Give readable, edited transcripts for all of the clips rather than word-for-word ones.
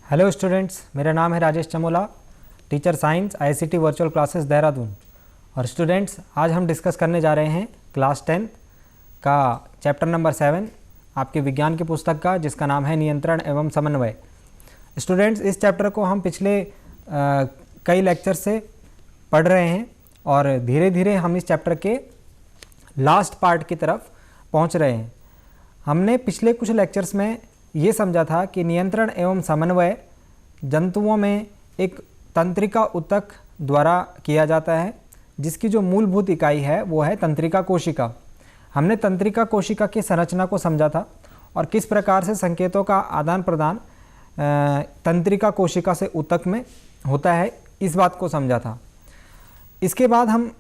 Hello students, मेरा नाम है Rajesh Chamola, teacher science ICT virtual classes Dehradun. और स्टूडेंट्स, आज हम डिस्कस करने जा रहे हैं क्लास 10 का चैप्टर नंबर 7 आपके विज्ञान की पुस्तक का, जिसका नाम है नियंत्रण एवं समन्वय। स्टूडेंट्स, इस चैप्टर को हम पिछले कई लेक्चर से पढ़ रहे हैं और धीरे धीरे हम इस चैप्टर के लास्ट पार्ट की तरफ पहुंच रहे हैं। हमने पिछले कुछ लेक्चर्स में ये समझा था कि नियंत्रण एवं समन्वय जंतुओं में एक तंत्रिका ऊतक द्वारा किया जाता है, जिसकी जो मूलभूत इकाई है वो है तंत्रिका कोशिका। हमने तंत्रिका कोशिका की संरचना को समझा था और किस प्रकार से संकेतों का आदान प्रदान तंत्रिका कोशिका से ऊतक में होता है, इस बात को समझा था। इसके बाद हम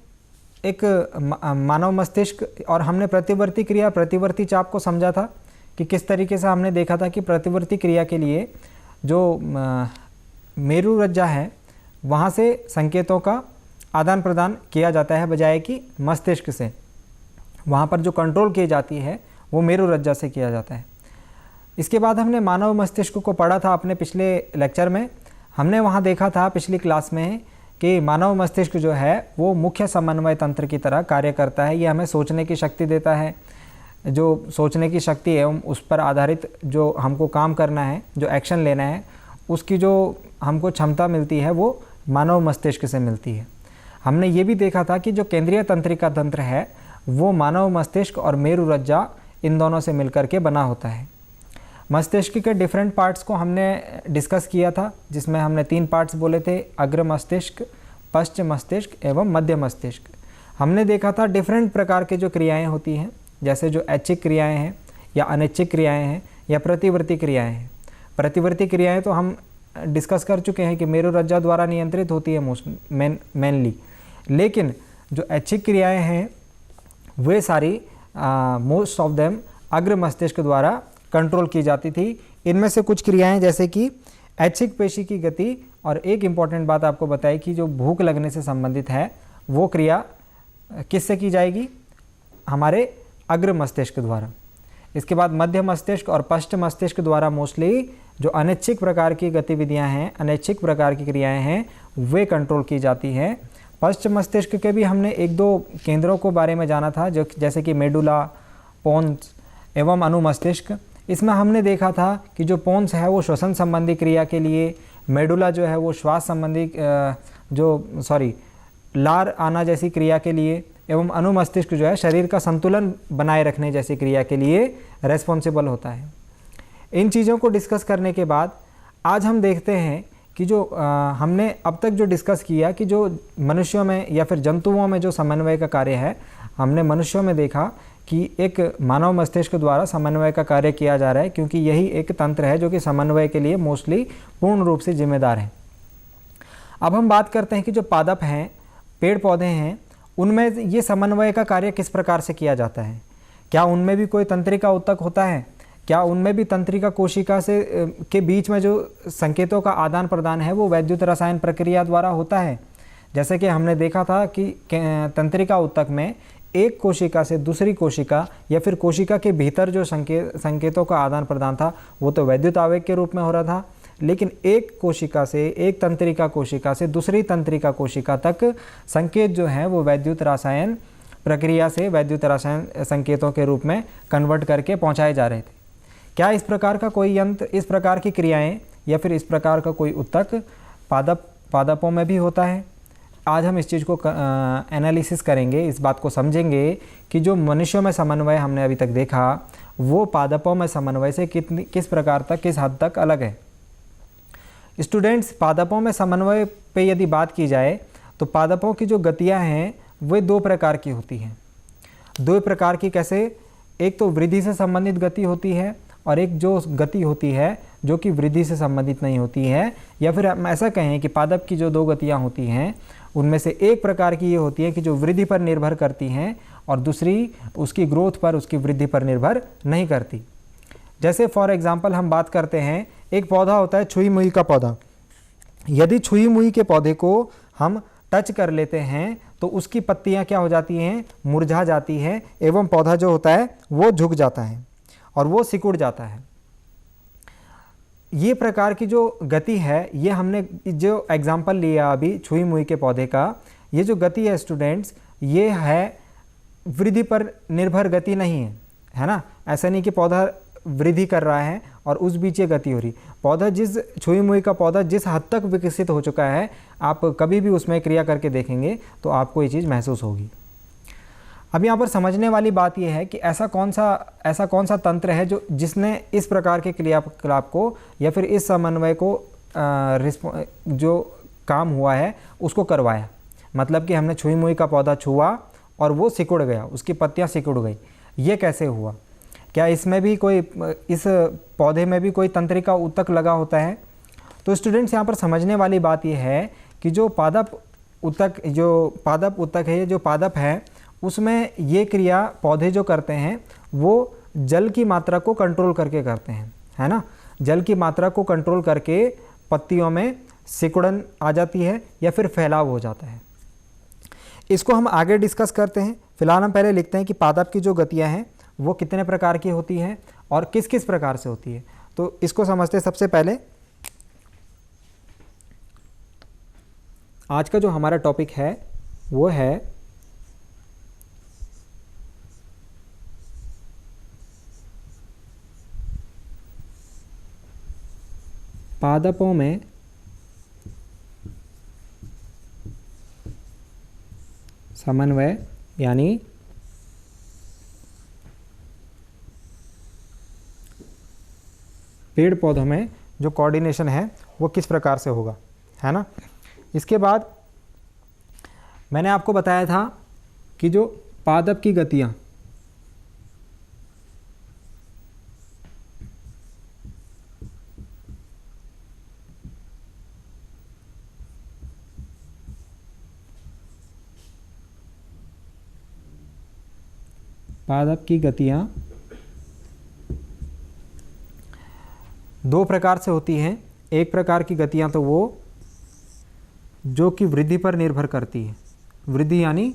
एक मानव मस्तिष्क और हमने प्रतिवर्ती क्रिया, प्रतिवर्ती चाप को समझा था कि किस तरीके से हमने देखा था कि प्रतिवर्ती क्रिया के लिए जो मेरु रज्जा है वहाँ से संकेतों का आदान प्रदान किया जाता है, बजाय कि मस्तिष्क से। वहाँ पर जो कंट्रोल की जाती है वो मेरु रज्जा से किया जाता है। इसके बाद हमने मानव मस्तिष्क को पढ़ा था अपने पिछले लेक्चर में। हमने वहाँ देखा था पिछली क्लास में कि मानव मस्तिष्क जो है वो मुख्य समन्वय तंत्र की तरह कार्य करता है। ये हमें सोचने की शक्ति देता है, जो सोचने की शक्ति एवं उस पर आधारित जो हमको काम करना है, जो एक्शन लेना है, उसकी जो हमको क्षमता मिलती है वो मानव मस्तिष्क से मिलती है। हमने ये भी देखा था कि जो केंद्रीय तंत्रिका तंत्र है वो मानव मस्तिष्क और मेरु रज्जा इन दोनों से मिलकर के बना होता है। मस्तिष्क के डिफरेंट पार्ट्स को हमने डिस्कस किया था, जिसमें हमने 3 पार्ट्स बोले थे: अग्र मस्तिष्क, पश्च मस्तिष्क एवं मध्य मस्तिष्क। हमने देखा था डिफरेंट प्रकार के जो क्रियाएं होती हैं, जैसे जो ऐच्छिक क्रियाएं हैं या अनैच्छिक क्रियाएं हैं या प्रतिवर्ती क्रियाएं हैं। प्रतिवर्ती क्रियाएं तो हम डिस्कस कर चुके हैं कि मेरु रज्जा द्वारा नियंत्रित होती है मेनली, लेकिन जो ऐच्छिक क्रियाएं हैं वे सारी मोस्ट ऑफ देम अग्र मस्तिष्क द्वारा कंट्रोल की जाती थी। इनमें से कुछ क्रियाएं जैसे कि ऐच्छिक पेशी की गति, और एक इम्पॉर्टेंट बात आपको बताई कि जो भूख लगने से संबंधित है वो क्रिया किससे की जाएगी? हमारे अग्र मस्तिष्क द्वारा। इसके बाद मध्य मस्तिष्क और पश्च मस्तिष्क द्वारा मोस्टली जो अनैच्छिक प्रकार की गतिविधियां हैं, अनैच्छिक प्रकार की क्रियाएं हैं, वे कंट्रोल की जाती हैं। पश्च मस्तिष्क के भी हमने 1-2 केंद्रों को बारे में जाना था, जो जैसे कि मेडुला, पोन्स एवं अनुमस्तिष्क। इसमें हमने देखा था कि जो पोन्स है वो श्वसन संबंधी क्रिया के लिए, मेडुला जो है वो श्वास संबंधी लार आना जैसी क्रिया के लिए, एवं अनुमस्तिष्क जो है शरीर का संतुलन बनाए रखने जैसी क्रिया के लिए रेस्पॉन्सिबल होता है। इन चीज़ों को डिस्कस करने के बाद आज हम देखते हैं कि जो हमने अब तक जो डिस्कस किया कि जो मनुष्यों में या फिर जंतुओं में जो समन्वय का कार्य है, हमने मनुष्यों में देखा कि एक मानव मस्तिष्क द्वारा समन्वय का कार्य किया जा रहा है, क्योंकि यही एक तंत्र है जो कि समन्वय के लिए मोस्टली पूर्ण रूप से जिम्मेदार है। अब हम बात करते हैं कि जो पादप हैं, पेड़ पौधे हैं, उनमें ये समन्वय का कार्य किस प्रकार से किया जाता है। क्या उनमें भी कोई तंत्रिका ऊतक होता है? क्या उनमें भी तंत्रिका कोशिका से के बीच में जो संकेतों का आदान प्रदान है वो वैद्युत रसायन प्रक्रिया द्वारा होता है? जैसे कि हमने देखा था कि तंत्रिका ऊतक में एक कोशिका से दूसरी कोशिका या फिर कोशिका के भीतर जो संकेतों का आदान प्रदान था वो तो वैद्युत आवेग के रूप में हो रहा था, लेकिन एक कोशिका से, एक तंत्रिका कोशिका से दूसरी तंत्रिका कोशिका तक संकेत जो हैं वो वैद्युत रसायन प्रक्रिया से वैद्युत रसायन संकेतों के रूप में कन्वर्ट करके पहुंचाए जा रहे थे। क्या इस प्रकार का कोई यंत्र, इस प्रकार की क्रियाएं या फिर इस प्रकार का कोई ऊतक पादपों में भी होता है? आज हम इस चीज़ को एनालिसिस करेंगे, इस बात को समझेंगे कि जो मनुष्यों में समन्वय हमने अभी तक देखा वो पादपों में समन्वय से किस प्रकार तक, किस हद तक अलग है। स्टूडेंट्स, पादपों में समन्वय पे यदि बात की जाए तो पादपों की जो गतियां हैं वे 2 प्रकार की होती हैं। 2 प्रकार की कैसे? एक तो वृद्धि से संबंधित गति होती है और एक जो गति होती है जो कि वृद्धि से संबंधित नहीं होती है, या फिर हम ऐसा कहें कि पादप की जो 2 गतियां होती हैं उनमें से एक प्रकार की ये होती है कि जो वृद्धि पर निर्भर करती हैं और दूसरी उसकी ग्रोथ पर, उसकी वृद्धि पर निर्भर नहीं करती। जैसे फॉर एग्जांपल हम बात करते हैं, एक पौधा होता है छुई मुई का पौधा। यदि छुई मुई के पौधे को हम टच कर लेते हैं तो उसकी पत्तियां क्या हो जाती हैं? मुरझा जाती हैं, एवं पौधा जो होता है वो झुक जाता है और वो सिकुड़ जाता है। ये प्रकार की जो गति है, ये हमने जो एग्जाम्पल लिया अभी छुई मुई के पौधे का, ये जो गति है स्टूडेंट्स, ये है वृद्धि पर निर्भर गति नहीं है, है ना। ऐसा नहीं कि पौधा वृद्धि कर रहा है और उस बीच ये गति हो रही। पौधा जिस छुई मुई का पौधा जिस हद तक विकसित हो चुका है, आप कभी भी उसमें क्रिया करके देखेंगे तो आपको ये चीज़ महसूस होगी। अब यहाँ पर समझने वाली बात यह है कि ऐसा कौन सा तंत्र है जिसने इस प्रकार के क्रियाकलाप को या फिर इस समन्वय को जो काम हुआ है उसको करवाया। मतलब कि हमने छुई मुई का पौधा छुआ और वो सिकुड़ गया, उसकी पत्तियाँ सिकुड़ गई। ये कैसे हुआ? क्या इसमें भी कोई, इस पौधे में भी कोई तंत्रिका ऊतक लगा होता है? तो स्टूडेंट्स यहाँ पर समझने वाली बात यह है कि जो पादप ऊतक है, जो पादप है, उसमें ये क्रिया पौधे जो करते हैं वो जल की मात्रा को कंट्रोल करके करते हैं, है ना। जल की मात्रा को कंट्रोल करके पत्तियों में सिकुड़न आ जाती है या फिर फैलाव हो जाता है। इसको हम आगे डिस्कस करते हैं। फिलहाल हम पहले लिखते हैं कि पादप की जो गतियां हैं वो कितने प्रकार की होती हैं और किस किस प्रकार से होती है। तो इसको समझते हैं। सबसे पहले आज का जो हमारा टॉपिक है वो है पादपों में समन्वय, यानी पेड़ पौधों में जो कोऑर्डिनेशन है वो किस प्रकार से होगा, है ना। इसके बाद मैंने आपको बताया था कि जो पादप की गतियाँ, दो प्रकार से होती हैं। एक प्रकार की गतियां तो वो जो कि वृद्धि पर निर्भर करती है, वृद्धि यानी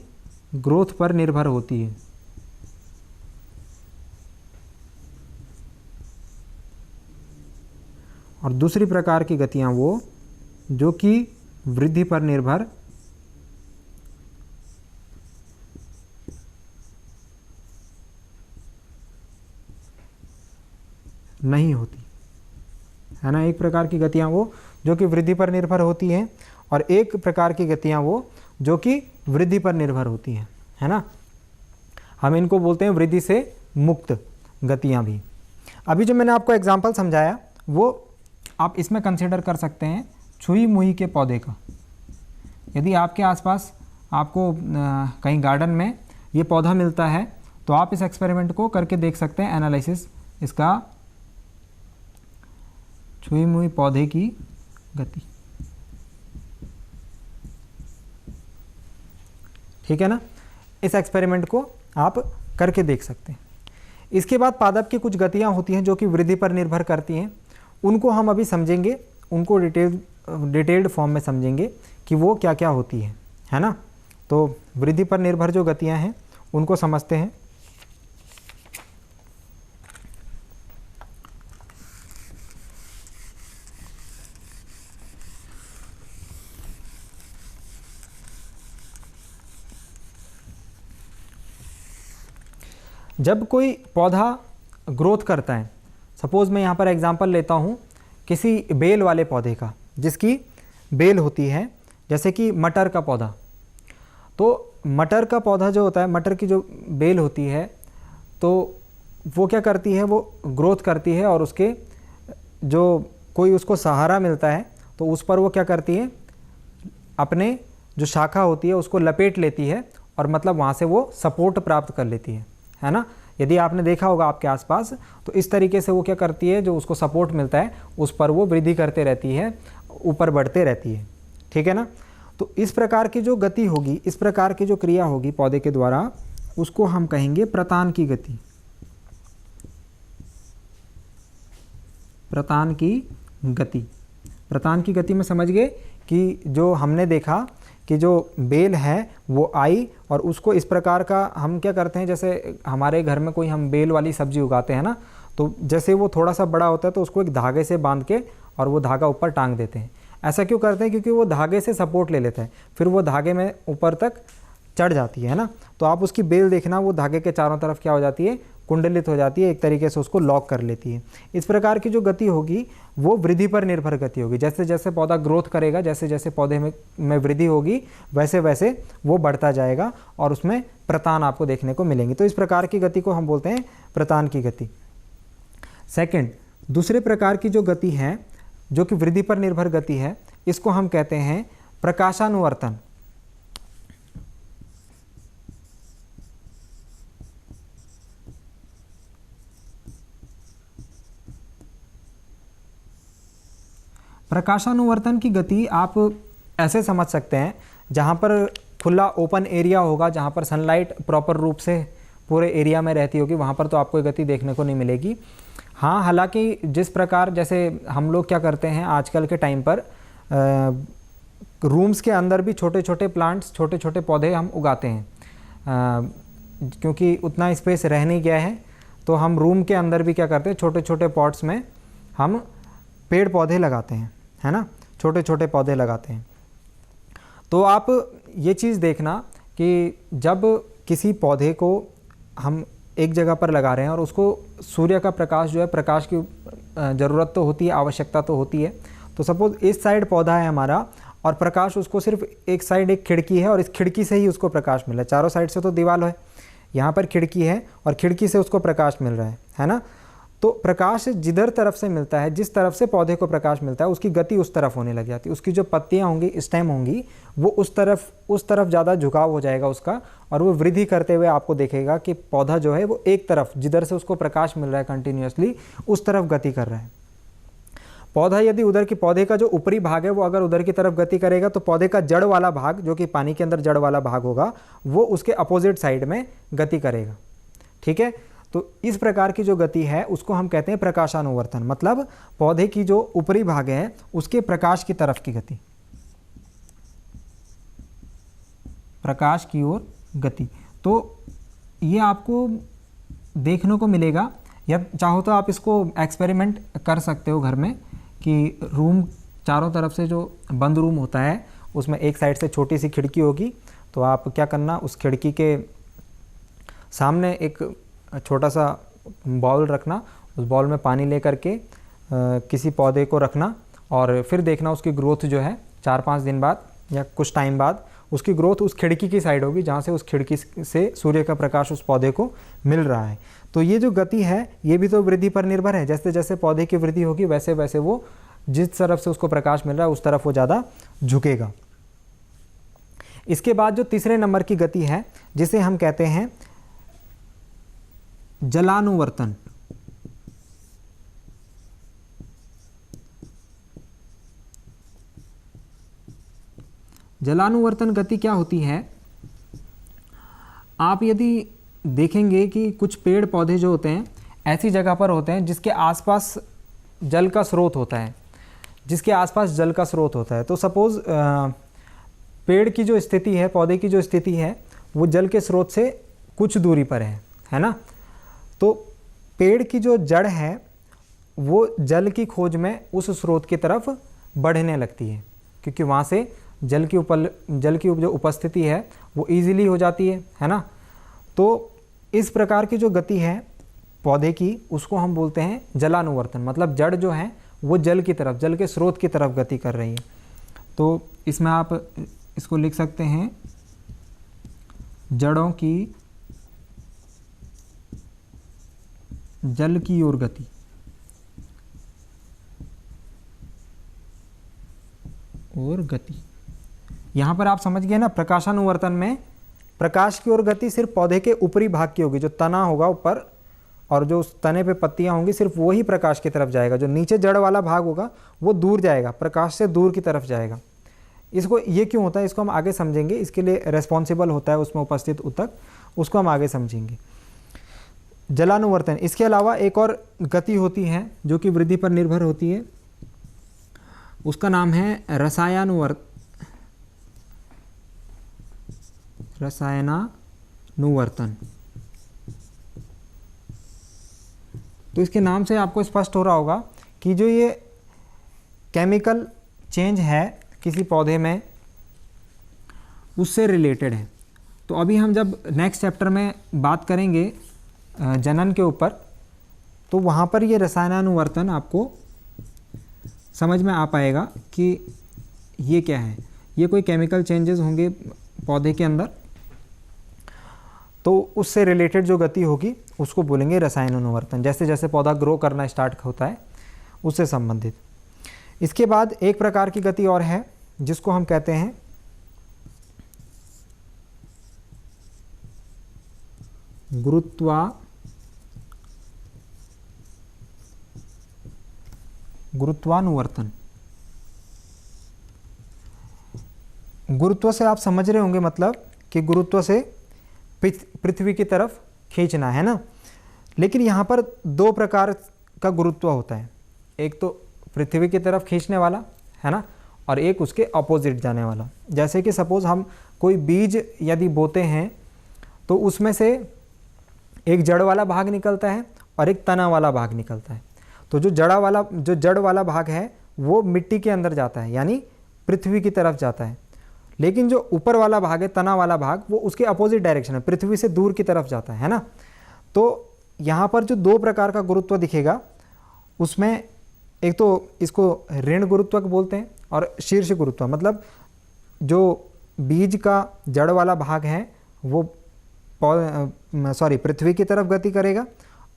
ग्रोथ पर निर्भर होती है। और दूसरी प्रकार की गतियां वो जो कि वृद्धि पर निर्भर नहीं होती, है ना। एक प्रकार की गतियां वो जो कि वृद्धि पर निर्भर होती हैं और एक प्रकार की गतियां वो जो कि वृद्धि पर निर्भर होती हैं, है ना। हम इनको बोलते हैं वृद्धि से मुक्त गतियां भी। अभी जो मैंने आपको एग्जांपल समझाया वो आप इसमें कंसिडर कर सकते हैं छुई मुई के पौधे का। यदि आपके आसपास आपको कहीं गार्डन में ये पौधा मिलता है तो आप इस एक्सपेरिमेंट को करके देख सकते हैं, एनालिसिस इसका, छुई मुई पौधे की गति। ठीक है ना। इस एक्सपेरिमेंट को आप करके देख सकते हैं। इसके बाद पादप की कुछ गतियां होती हैं जो कि वृद्धि पर निर्भर करती हैं। उनको हम अभी समझेंगे, उनको डिटेल्ड फॉर्म में समझेंगे कि वो क्या क्या होती है ना। तो वृद्धि पर निर्भर जो गतियां हैं उनको समझते हैं। जब कोई पौधा ग्रोथ करता है, सपोज़ मैं यहाँ पर एग्जांपल लेता हूँ किसी बेल वाले पौधे का, जिसकी बेल होती है, जैसे कि मटर का पौधा। तो मटर का पौधा जो होता है, मटर की जो बेल होती है, तो वो क्या करती है, वो ग्रोथ करती है और उसके जो कोई उसको सहारा मिलता है तो उस पर वो क्या करती है, अपने जो शाखा होती है उसको लपेट लेती है और मतलब वहाँ से वो सपोर्ट प्राप्त कर लेती है ना। यदि आपने देखा होगा आपके आसपास, तो इस तरीके से वो क्या करती है, जो उसको सपोर्ट मिलता है उस पर वो वृद्धि करते रहती है, ऊपर बढ़ते रहती है। ठीक है ना। तो इस प्रकार की जो गति होगी, इस प्रकार की जो क्रिया होगी पौधे के द्वारा, उसको हम कहेंगे प्रतान की गति। प्रतान की गति, प्रतान की गति में समझ गए कि जो हमने देखा कि जो बेल है वो आई और उसको इस प्रकार का हम क्या करते हैं, जैसे हमारे घर में कोई हम बेल वाली सब्जी उगाते हैं ना, तो जैसे वो थोड़ा सा बड़ा होता है तो उसको एक धागे से बांध के और वो धागा ऊपर टांग देते हैं। ऐसा क्यों करते हैं? क्योंकि वो धागे से सपोर्ट ले लेता है, फिर वो धागे में ऊपर तक चढ़ जाती है ना। तो आप उसकी बेल देखना, वो धागे के चारों तरफ क्या हो जाती है, कुंडलित हो जाती है, एक तरीके से उसको लॉक कर लेती है। इस प्रकार की जो गति होगी वो वृद्धि पर निर्भर गति होगी। जैसे जैसे पौधा ग्रोथ करेगा, जैसे जैसे पौधे में वृद्धि होगी, वैसे वैसे वो बढ़ता जाएगा और उसमें प्रतान आपको देखने को मिलेंगे। तो इस प्रकार की गति को हम बोलते हैं प्रतान की गति। सेकंड, दूसरे प्रकार की जो गति है जो कि वृद्धि पर निर्भर गति है, इसको हम कहते हैं प्रकाशानुवर्तन। प्रकाशानुवर्तन की गति आप ऐसे समझ सकते हैं, जहाँ पर खुला ओपन एरिया होगा, जहाँ पर सनलाइट प्रॉपर रूप से पूरे एरिया में रहती होगी, वहाँ पर तो आपको गति देखने को नहीं मिलेगी। हाँ, हालांकि जिस प्रकार जैसे हम लोग क्या करते हैं आजकल के टाइम पर, रूम्स के अंदर भी छोटे छोटे प्लांट्स, छोटे छोटे पौधे हम उगाते हैं, क्योंकि उतना स्पेस रह नहीं गया है, तो हम रूम के अंदर भी क्या करते हैं, छोटे छोटे पॉट्स में हम पेड़ पौधे लगाते हैं, है ना, छोटे छोटे पौधे लगाते हैं। तो आप ये चीज़ देखना कि जब किसी पौधे को हम एक जगह पर लगा रहे हैं और उसको सूर्य का प्रकाश जो है, प्रकाश की ज़रूरत तो होती है, आवश्यकता तो होती है। तो सपोज़ इस साइड पौधा है हमारा और प्रकाश उसको सिर्फ एक साइड, एक खिड़की है और इस खिड़की से ही उसको प्रकाश मिल रहा है। चारों साइड से तो दीवार है, यहाँ पर खिड़की है और खिड़की से उसको प्रकाश मिल रहा है ना। तो प्रकाश जिधर तरफ से मिलता है, जिस तरफ से पौधे को प्रकाश मिलता है, उसकी गति उस तरफ होने लग जाती है। उसकी जो पत्तियाँ होंगी, स्टेम होंगी, वो उस तरफ ज़्यादा झुकाव हो जाएगा उसका, और वो वृद्धि करते हुए आपको देखेगा कि पौधा जो है वो एक तरफ, जिधर से उसको प्रकाश मिल रहा है कंटिन्यूसली, उस तरफ गति कर रहा है। पौधा यदि उधर की, पौधे का जो ऊपरी भाग है वो अगर उधर की तरफ गति करेगा, तो पौधे का जड़ वाला भाग, जो कि पानी के अंदर जड़ वाला भाग होगा, वो उसके अपोजिट साइड में गति करेगा। ठीक है, तो इस प्रकार की जो गति है उसको हम कहते हैं प्रकाशानुवर्तन, मतलब पौधे की जो ऊपरी भाग है उसके प्रकाश की तरफ की गति, प्रकाश की ओर गति। तो ये आपको देखने को मिलेगा, या चाहो तो आप इसको एक्सपेरिमेंट कर सकते हो घर में, कि रूम चारों तरफ से जो बंद रूम होता है उसमें एक साइड से छोटी सी खिड़की होगी, तो आप क्या करना, उस खिड़की के सामने एक छोटा सा बाउल रखना, उस बाउल में पानी ले करके किसी पौधे को रखना और फिर देखना उसकी ग्रोथ जो है 4-5 दिन बाद या कुछ टाइम बाद उसकी ग्रोथ उस खिड़की की साइड होगी, जहाँ से उस खिड़की से सूर्य का प्रकाश उस पौधे को मिल रहा है। तो ये जो गति है ये भी तो वृद्धि पर निर्भर है। जैसे जैसे पौधे की वृद्धि होगी वैसे वैसे वो जिस तरफ से उसको प्रकाश मिल रहा है उस तरफ वो ज़्यादा झुकेगा। इसके बाद जो तीसरे नंबर की गति है जिसे हम कहते हैं जलानुवर्तन। जलानुवर्तन गति क्या होती है, आप यदि देखेंगे कि कुछ पेड़ पौधे जो होते हैं ऐसी जगह पर होते हैं जिसके आसपास जल का स्रोत होता है, जिसके आसपास जल का स्रोत होता है। तो सपोज़ पेड़ की जो स्थिति है, पौधे की जो स्थिति है, वो जल के स्रोत से कुछ दूरी पर है ना। तो पेड़ की जो जड़ है वो जल की खोज में उस स्रोत की तरफ बढ़ने लगती है, क्योंकि वहाँ से जल की जो उपस्थिति है वो ईजिली हो जाती है ना। तो इस प्रकार की जो गति है पौधे की, उसको हम बोलते हैं जलानुवर्तन, मतलब जड़ जो है वो जल की तरफ, जल के स्रोत की तरफ गति कर रही है। तो इसमें आप इसको लिख सकते हैं, जड़ों की जल की ओर गति। और गति यहाँ पर आप समझ गए ना, प्रकाशानुवर्तन में प्रकाश की ओर गति सिर्फ पौधे के ऊपरी भाग की होगी, जो तना होगा ऊपर और जो उस तने पे पत्तियां होंगी सिर्फ वो ही प्रकाश की तरफ जाएगा। जो नीचे जड़ वाला भाग होगा वो दूर जाएगा, प्रकाश से दूर की तरफ जाएगा। इसको ये क्यों होता है इसको हम आगे समझेंगे, इसके लिए रेस्पॉन्सिबल होता है उसमें उपस्थित ऊतक, उसको हम आगे समझेंगे। जलानुवर्तन। इसके अलावा एक और गति होती है जो कि वृद्धि पर निर्भर होती है, उसका नाम है रसायनानुवर्तन। तो इसके नाम से आपको स्पष्ट हो रहा होगा कि जो ये केमिकल चेंज है किसी पौधे में उससे रिलेटेड है। तो अभी हम जब नेक्स्ट चैप्टर में बात करेंगे जनन के ऊपर, तो वहाँ पर ये रसायनानुवर्तन आपको समझ में आ पाएगा कि ये क्या है। ये कोई केमिकल चेंजेस होंगे पौधे के अंदर, तो उससे रिलेटेड जो गति होगी उसको बोलेंगे रसायनानुवर्तन। जैसे जैसे पौधा ग्रो करना स्टार्ट होता है उससे संबंधित। इसके बाद एक प्रकार की गति और है जिसको हम कहते हैं गुरुत्वानुवर्तन। गुरुत्व से आप समझ रहे होंगे, मतलब कि गुरुत्व से पृथ्वी की तरफ खींचना है ना। लेकिन यहाँ पर दो प्रकार का गुरुत्व होता है, एक तो पृथ्वी की तरफ खींचने वाला है ना, और एक उसके अपोजिट जाने वाला। जैसे कि सपोज हम कोई बीज यदि बोते हैं तो उसमें से एक जड़ वाला भाग निकलता है और एक तना वाला भाग निकलता है। तो जो जड़ वाला भाग है वो मिट्टी के अंदर जाता है, यानी पृथ्वी की तरफ जाता है। लेकिन जो ऊपर वाला भाग है, तना वाला भाग, वो उसके अपोजिट डायरेक्शन है, पृथ्वी से दूर की तरफ जाता है ना। तो यहाँ पर जो दो प्रकार का गुरुत्व दिखेगा उसमें एक तो इसको ऋण गुरुत्व बोलते हैं और शीर्ष गुरुत्व, मतलब जो बीज का जड़ वाला भाग है वो पृथ्वी की तरफ गति करेगा,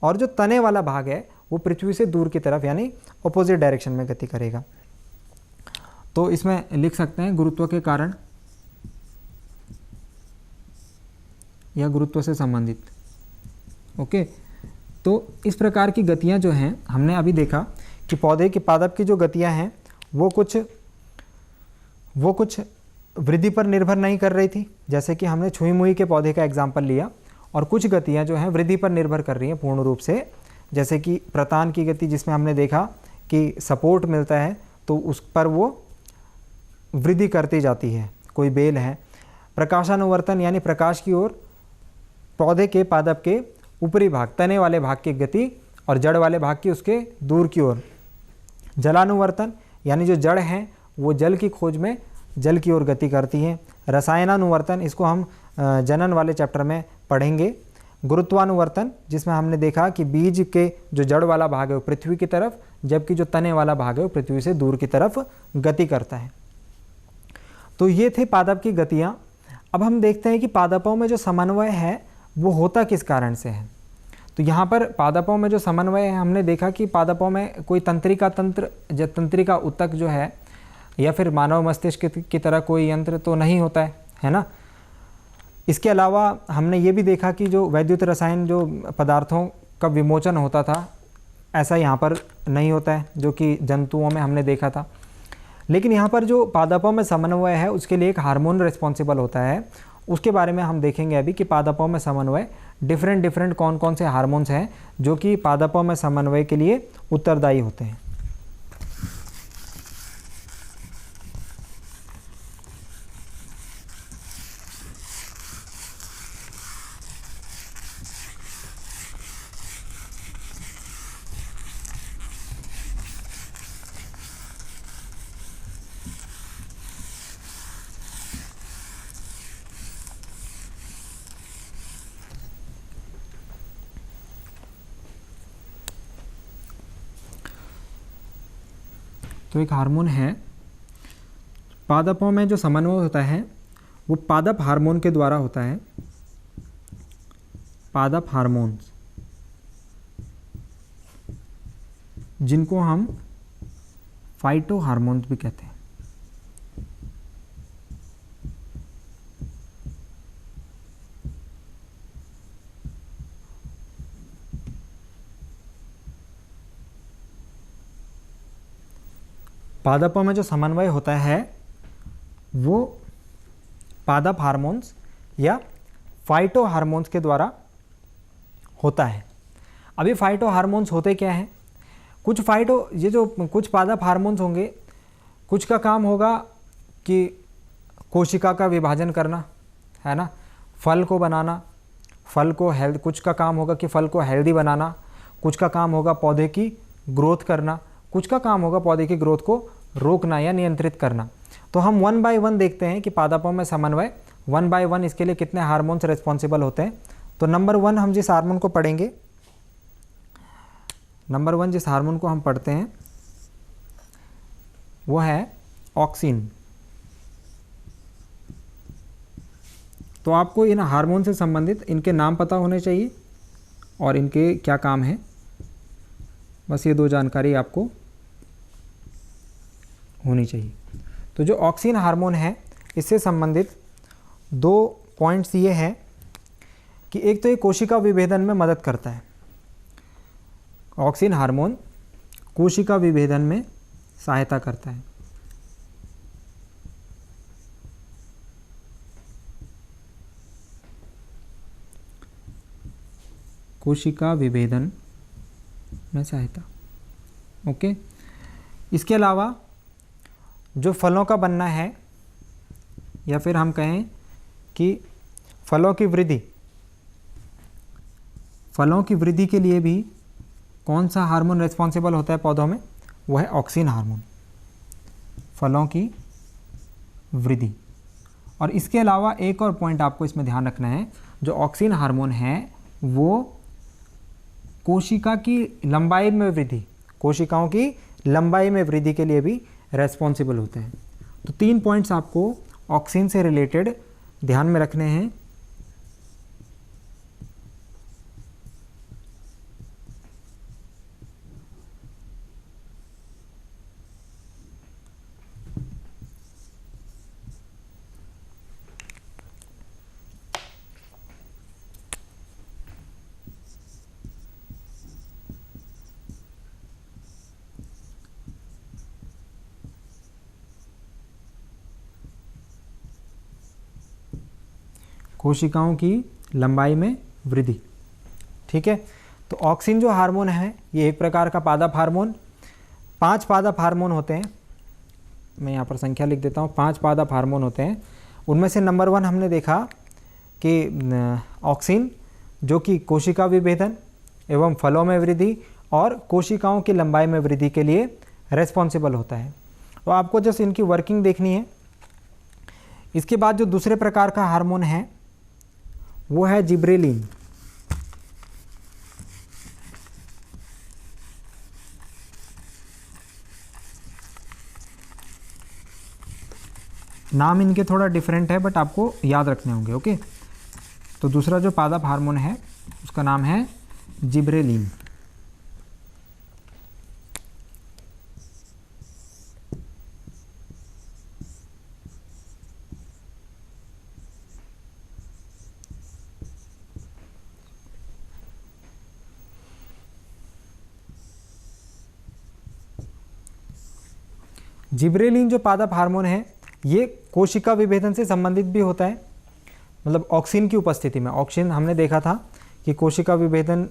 और जो तने वाला भाग है वो पृथ्वी से दूर की तरफ यानी अपोजिट डायरेक्शन में गति करेगा। तो इसमें लिख सकते हैं गुरुत्व के कारण या गुरुत्व से संबंधित। ओके, तो इस प्रकार की गतियां जो हैं हमने अभी देखा कि पौधे की पादप की जो गतियां हैं वो कुछ वृद्धि पर निर्भर नहीं कर रही थी, जैसे कि हमने छुई मुई के पौधे का एग्जाम्पल लिया, और कुछ गतियां जो हैं वृद्धि पर निर्भर कर रही हैं पूर्ण रूप से, जैसे कि प्रतान की गति जिसमें हमने देखा कि सपोर्ट मिलता है तो उस पर वो वृद्धि करती जाती है, कोई बेल है। प्रकाशानुवर्तन यानी प्रकाश की ओर पौधे के पादप के ऊपरी भाग, तने वाले भाग की गति, और जड़ वाले भाग की उसके दूर की ओर। जलानुवर्तन यानी जो जड़ है वो जल की खोज में जल की ओर गति करती है। रसायनानुवर्तन, इसको हम जनन वाले चैप्टर में पढ़ेंगे। गुरुत्वानुवर्तन, जिसमें हमने देखा कि बीज के जो जड़ वाला भाग है वो पृथ्वी की तरफ, जबकि जो तने वाला भाग है वो पृथ्वी से दूर की तरफ गति करता है। तो ये थे पादप की गतियाँ। अब हम देखते हैं कि पादपों में जो समन्वय है वो होता किस कारण से है। तो यहाँ पर पादपों में जो समन्वय है, हमने देखा कि पादपों में कोई तंत्रिका ऊतक जो है या फिर मानव मस्तिष्क की तरह कोई यंत्र तो नहीं होता है ना। इसके अलावा हमने ये भी देखा कि जो वैद्युत रसायन जो पदार्थों का विमोचन होता था, ऐसा यहाँ पर नहीं होता है, जो कि जंतुओं में हमने देखा था। लेकिन यहाँ पर जो पादपों में समन्वय है उसके लिए एक हार्मोन रिस्पॉन्सिबल होता है, उसके बारे में हम देखेंगे अभी कि पादपों में समन्वय डिफरेंट कौन कौन से हार्मोन्स हैं जो कि पादपों में समन्वय के लिए उत्तरदायी होते हैं। तो एक हार्मोन है, पादपों में जो समन्वय होता है वो पादप हार्मोन के द्वारा होता है। पादप हार्मोन्स, जिनको हम फाइटो हार्मोन्स भी कहते हैं। पादपों में जो समन्वय होता है वो पादप हार्मोन्स या फाइटो हार्मोन्स के द्वारा होता है। अभी फाइटो हार्मोन्स होते क्या हैं? कुछ पादप हार्मोन्स होंगे, कुछ का काम होगा कि कोशिका का विभाजन करना, है ना, फल को बनाना, कुछ का काम होगा कि फल को हेल्दी बनाना, कुछ का काम होगा पौधे की ग्रोथ करना, कुछ का काम होगा पौधे की ग्रोथ को रोकना या नियंत्रित करना। तो हम वन बाय वन देखते हैं कि पादपों में समन्वय वन बाय वन इसके लिए कितने हार्मोन्स रिस्पॉन्सिबल होते हैं। तो नंबर वन हम जिस हार्मोन को पढ़ेंगे, नंबर वन जिस हार्मोन को हम पढ़ते हैं वो है ऑक्सिन। तो आपको इन हार्मोन से संबंधित इनके नाम पता होने चाहिए और इनके क्या काम है, बस ये दो जानकारी आपको होनी चाहिए। तो जो ऑक्सिन हार्मोन है इससे संबंधित दो पॉइंट्स ये हैं कि एक तो ये कोशिका विभेदन में मदद करता है। ऑक्सिन हार्मोन कोशिका विभेदन में सहायता करता है। कोशिका विभेदन में सहायता, ओके। इसके अलावा जो फलों का बनना है या फिर हम कहें कि फलों की वृद्धि, फलों की वृद्धि के लिए भी कौन सा हार्मोन रिस्पॉन्सिबल होता है पौधों में, वो है ऑक्सिन हार्मोन, फलों की वृद्धि। और इसके अलावा एक और पॉइंट आपको इसमें ध्यान रखना है, जो ऑक्सिन हार्मोन है वो कोशिका की लंबाई में वृद्धि, कोशिकाओं की लंबाई में वृद्धि के लिए भी रेस्पॉन्सिबल होते हैं। तो 3 पॉइंट्स आपको ऑक्सिन से रिलेटेड ध्यान में रखने हैं। कोशिकाओं की लंबाई में वृद्धि, ठीक है। तो ऑक्सिन जो हार्मोन है ये एक प्रकार का पादप हार्मोन, 5 पादप हार्मोन होते हैं। मैं यहाँ पर संख्या लिख देता हूँ, 5 पादप हार्मोन होते हैं। उनमें से नंबर 1 हमने देखा कि ऑक्सिन जो कि कोशिका विभेदन एवं फलों में वृद्धि और कोशिकाओं की लंबाई में वृद्धि के लिए रेस्पॉन्सिबल होता है। तो आपको जस्ट इनकी वर्किंग देखनी है। इसके बाद जो दूसरे प्रकार का हार्मोन है वो है जिब्रेलिन। नाम इनके थोड़ा डिफरेंट है बट आपको याद रखने होंगे, ओके। तो दूसरा जो पादप हार्मोन है उसका नाम है जिब्रेलिन। जिब्रेलिन जो पादप हार्मोन है ये कोशिका विभेदन से संबंधित भी होता है, मतलब ऑक्सिन की उपस्थिति में। ऑक्सिन हमने देखा था कि कोशिका विभेदन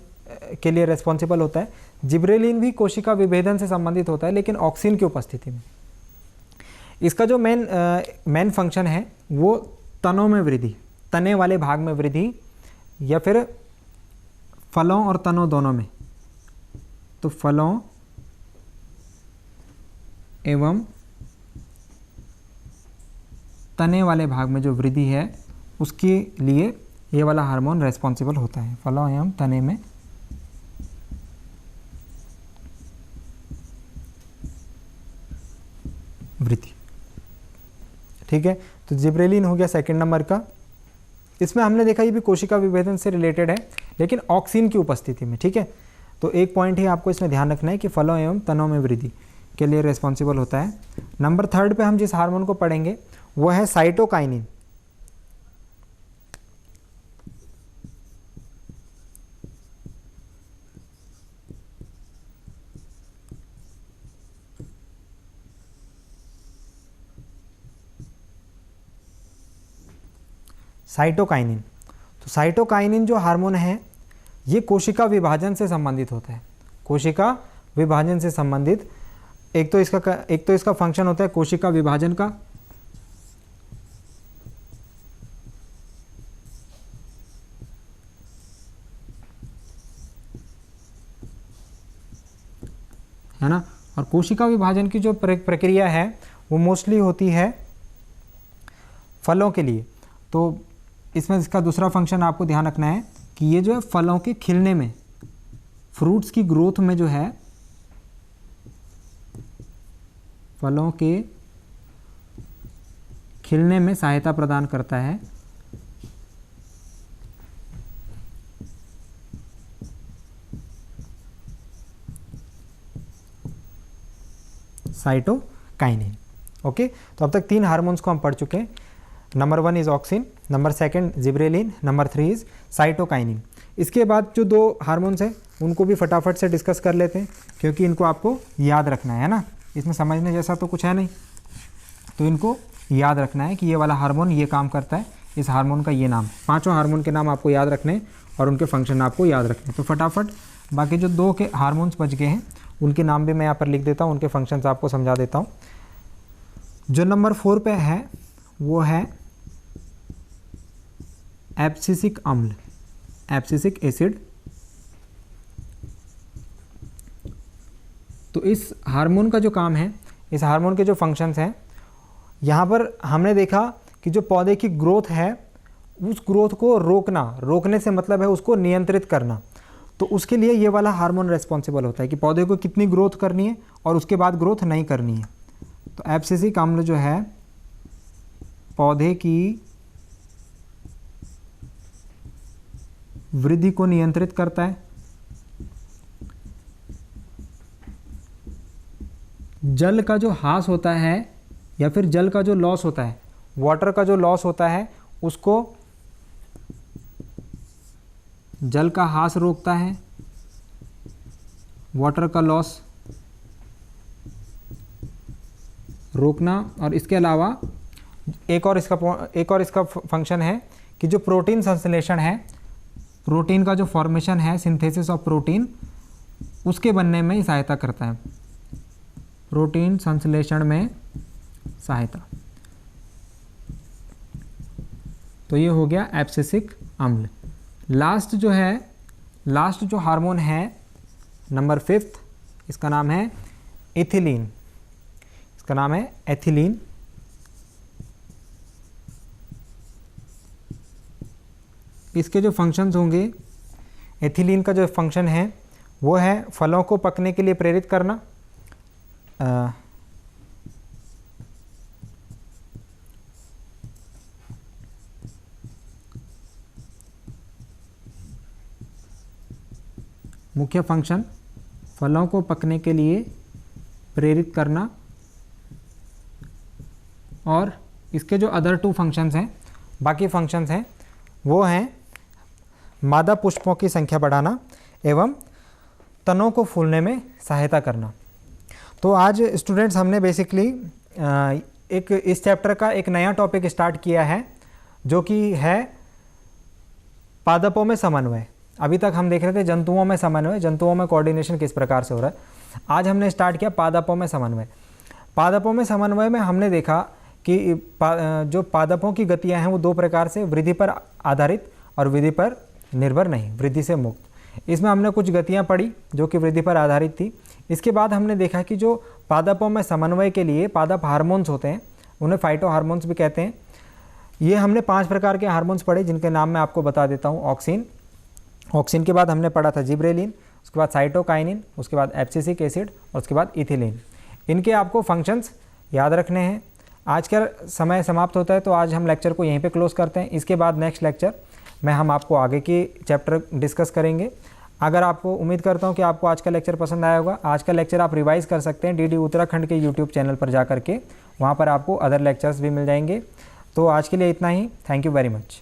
के लिए रेस्पॉन्सिबल होता है, जिब्रेलिन भी कोशिका विभेदन से संबंधित होता है लेकिन ऑक्सिन की उपस्थिति में। इसका जो मेन फंक्शन है वो तनों में वृद्धि, तने वाले भाग में वृद्धि या फिर फलों और तनों दोनों में। तो फलों एवं तने वाले भाग में जो वृद्धि है उसके लिए ये वाला हार्मोन रेस्पॉन्सिबल होता है, फलों एवं तने में वृद्धि, ठीक है। तो जिब्रेलिन हो गया सेकंड नंबर का। इसमें हमने देखा ये भी कोशिका विभेदन से रिलेटेड है लेकिन ऑक्सिन की उपस्थिति में, ठीक है। तो एक पॉइंट ही आपको इसमें ध्यान रखना है कि फलों एवं तनों में वृद्धि के लिए रेस्पॉन्सिबल होता है। नंबर 3 पे हम जिस हार्मोन को पढ़ेंगे वो है साइटोकाइनिन। साइटोकाइनिन, तो साइटोकाइनिन जो हार्मोन है ये कोशिका विभाजन से संबंधित होता है, कोशिका विभाजन से संबंधित। एक तो इसका फंक्शन होता है कोशिका विभाजन का, है ना। और कोशिका विभाजन की जो प्रक्रिया है वो मोस्टली होती है फलों के लिए। तो इसमें इसका दूसरा फंक्शन आपको ध्यान रखना है कि ये जो है फलों के खिलने में, फ्रूट्स की ग्रोथ में जो है, फलों के खिलने में सहायता प्रदान करता है। साइटोकाइनिन। ओके, तो अब तक 3 हार्मोन्स को हम पढ़ चुके हैं। Number 1 is auxin, number 2 gibberellin, number 3 is cytokinin. इसके बाद जो 2 हार्मोन्स हैं उनको भी फटाफट से डिस्कस कर लेते हैं, क्योंकि इनको आपको याद रखना है ना, इसमें समझने जैसा तो कुछ है नहीं, तो इनको याद रखना है कि ये वाला हार्मोन ये काम करता है, इस हार्मोन का ये नाम। 5 हार्मोन के नाम आपको याद रखने हैं और उनके फंक्शन आपको याद रखने हैं। तो फटाफट बाकी जो 2 के हार्मोन्स बच गए हैं उनके नाम भी मैं यहाँ पर लिख देता हूँ, उनके फंक्शंस आपको समझा देता हूँ। जो नंबर 4 पे है वो है एब्सिसिक अम्ल, एब्सिसिक एसिड। तो इस हार्मोन का जो काम है, इस हार्मोन के जो फंक्शंस हैं, यहाँ पर हमने देखा कि जो पौधे की ग्रोथ है उस ग्रोथ को रोकना, रोकने से मतलब है उसको नियंत्रित करना। तो उसके लिए ये वाला हार्मोन रेस्पॉन्सिबल होता है कि पौधे को कितनी ग्रोथ करनी है और उसके बाद ग्रोथ नहीं करनी है। तो एब्सिसिक अम्ल जो है पौधे की वृद्धि को नियंत्रित करता है। जल का जो ह्रास होता है या फिर जल का जो लॉस होता है, वाटर का जो लॉस होता है, उसको जल का ह्रास रोकता है, वाटर का लॉस रोकना। और इसके अलावा एक और इसका फंक्शन है कि जो प्रोटीन संश्लेषण है, प्रोटीन का जो फॉर्मेशन है, सिंथेसिस ऑफ प्रोटीन, उसके बनने में सहायता करता है, प्रोटीन संश्लेषण में सहायता। तो ये हो गया एब्सिसिक अम्ल। लास्ट जो हार्मोन है नंबर 5, इसका नाम है इथिलीन, इसका नाम है एथिलीन। इसके जो फंक्शंस होंगे, एथिलीन का जो फंक्शन है वो है फलों को पकने के लिए प्रेरित करना, मुख्य फंक्शन फलों को पकने के लिए प्रेरित करना। और इसके जो अदर 2 फंक्शंस हैं, बाकी फंक्शंस हैं, वो हैं मादा पुष्पों की संख्या बढ़ाना एवं तनों को फूलने में सहायता करना। तो आज स्टूडेंट्स हमने बेसिकली एक इस चैप्टर का एक नया टॉपिक स्टार्ट किया है, जो कि है पादपों में समन्वय। अभी तक हम देख रहे थे जंतुओं में समन्वय, जंतुओं में कोऑर्डिनेशन किस प्रकार से हो रहा है। आज हमने स्टार्ट किया पादपों में समन्वय। पादपों में समन्वय में हमने देखा कि जो पादपों की गतियां हैं वो 2 प्रकार से, वृद्धि पर आधारित और वृद्धि पर निर्भर नहीं, वृद्धि से मुक्त। इसमें हमने कुछ गतियां पढ़ी जो कि वृद्धि पर आधारित थी। इसके बाद हमने देखा कि जो पादपों में समन्वय के लिए पादप हार्मोन्स होते हैं, उन्हें फाइटो हार्मोन्स भी कहते हैं। ये हमने 5 प्रकार के हार्मोन्स पढ़े, जिनके नाम मैं आपको बता देता हूँ। ऑक्सिन के बाद हमने पढ़ा था जिब्रेलिन, उसके बाद साइटोकाइनिन, उसके बाद एब्सिसिक एसिड और उसके बाद इथिलीन। इनके आपको फंक्शंस याद रखने हैं। आज का समय समाप्त होता है, तो आज हम लेक्चर को यहीं पे क्लोज करते हैं। इसके बाद नेक्स्ट लेक्चर में हम आपको आगे की चैप्टर डिस्कस करेंगे। अगर आपको, उम्मीद करता हूँ कि आपको आज का लेक्चर पसंद आया होगा। आज का लेक्चर आप रिवाइज़ कर सकते हैं डीडी उत्तराखंड के यूट्यूब चैनल पर जा करके, वहाँ पर आपको अदर लेक्चर्स भी मिल जाएंगे। तो आज के लिए इतना ही। Thank you very much.